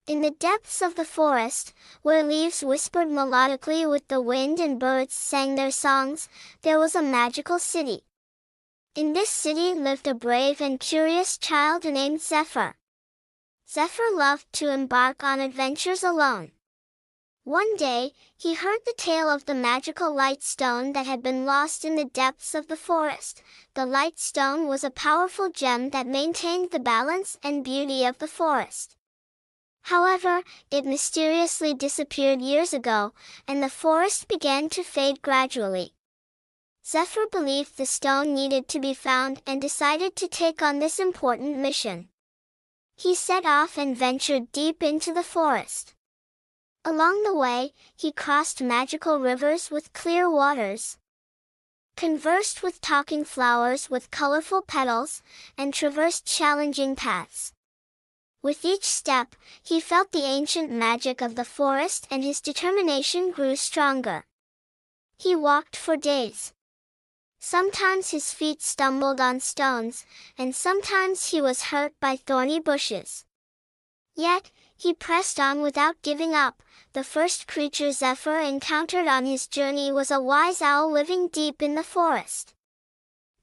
In the depths of the forest, where leaves whispered melodically with the wind and birds sang their songs, there was a magical city. In this city lived a brave and curious child named Zephyr. Zephyr loved to embark on adventures alone. One day, he heard the tale of the magical light stone that had been lost in the depths of the forest. The light stone was a powerful gem that maintained the balance and beauty of the forest. However, it mysteriously disappeared years ago, and the forest began to fade gradually. Zephyr believed the stone needed to be found and decided to take on this important mission. He set off and ventured deep into the forest. Along the way, he crossed magical rivers with clear waters, conversed with talking flowers with colorful petals, and traversed challenging paths. With each step, he felt the ancient magic of the forest and his determination grew stronger. He walked for days. Sometimes his feet stumbled on stones, and sometimes he was hurt by thorny bushes. Yet, he pressed on without giving up. The first creature Zephyr encountered on his journey was a wise owl living deep in the forest.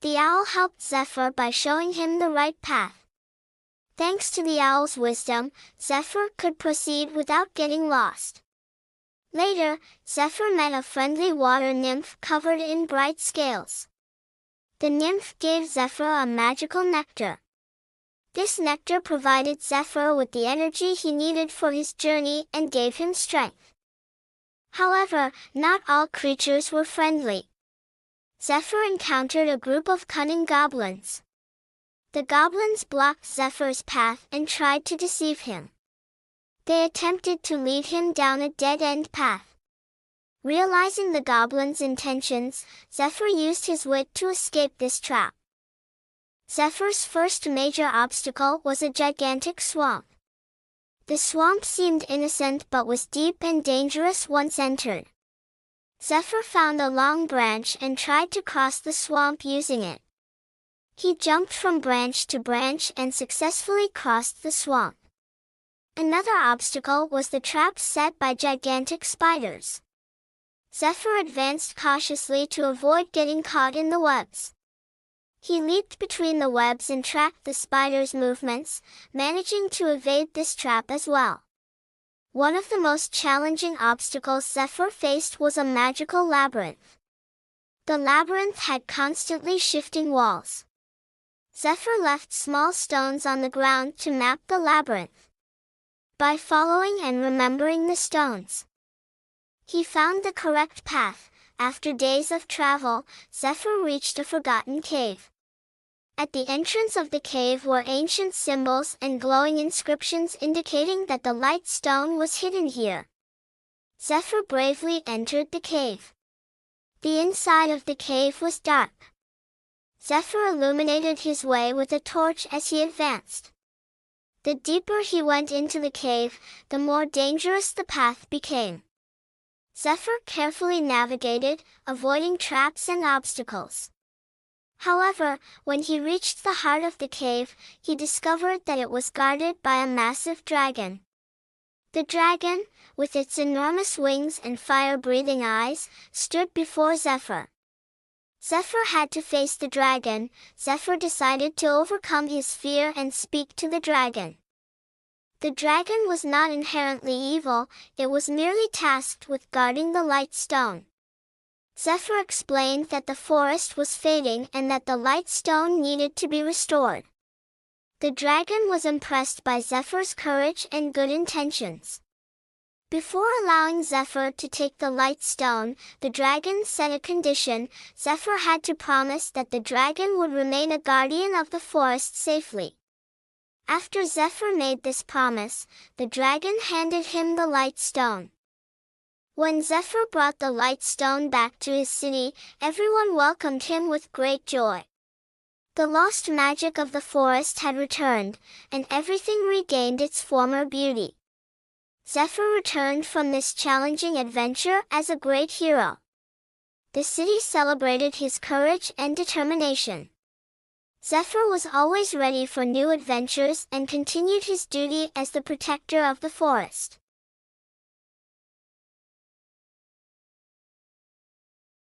The owl helped Zephyr by showing him the right path. Thanks to the owl's wisdom, Zephyr could proceed without getting lost. Later, Zephyr met a friendly water nymph covered in bright scales. The nymph gave Zephyr a magical nectar. This nectar provided Zephyr with the energy he needed for his journey and gave him strength. However, not all creatures were friendly. Zephyr encountered a group of cunning goblins. The goblins blocked Zephyr's path and tried to deceive him. They attempted to lead him down a dead-end path. Realizing the goblins' intentions, Zephyr used his wit to escape this trap. Zephyr's first major obstacle was a gigantic swamp. The swamp seemed innocent but was deep and dangerous once entered. Zephyr found a long branch and tried to cross the swamp using it. He jumped from branch to branch and successfully crossed the swamp. Another obstacle was the traps set by gigantic spiders. Zephyr advanced cautiously to avoid getting caught in the webs. He leaped between the webs and tracked the spiders' movements, managing to evade this trap as well. One of the most challenging obstacles Zephyr faced was a magical labyrinth. The labyrinth had constantly shifting walls. Zephyr left small stones on the ground to map the labyrinth. By following and remembering the stones, he found the correct path. After days of travel, Zephyr reached a forgotten cave. At the entrance of the cave were ancient symbols and glowing inscriptions indicating that the light stone was hidden here. Zephyr bravely entered the cave. The inside of the cave was dark. Zephyr illuminated his way with a torch as he advanced. The deeper he went into the cave, the more dangerous the path became. Zephyr carefully navigated, avoiding traps and obstacles. However, when he reached the heart of the cave, he discovered that it was guarded by a massive dragon. The dragon, with its enormous wings and fire-breathing eyes, stood before Zephyr. Zephyr had to face the dragon. Zephyr decided to overcome his fear and speak to the dragon. The dragon was not inherently evil, it was merely tasked with guarding the light stone. Zephyr explained that the forest was fading and that the light stone needed to be restored. The dragon was impressed by Zephyr's courage and good intentions. Before allowing Zephyr to take the light stone, the dragon set a condition. Zephyr had to promise that the dragon would remain a guardian of the forest safely. After Zephyr made this promise, the dragon handed him the light stone. When Zephyr brought the light stone back to his city, everyone welcomed him with great joy. The lost magic of the forest had returned, and everything regained its former beauty. Zephyr returned from this challenging adventure as a great hero. The city celebrated his courage and determination. Zephyr was always ready for new adventures and continued his duty as the protector of the forest.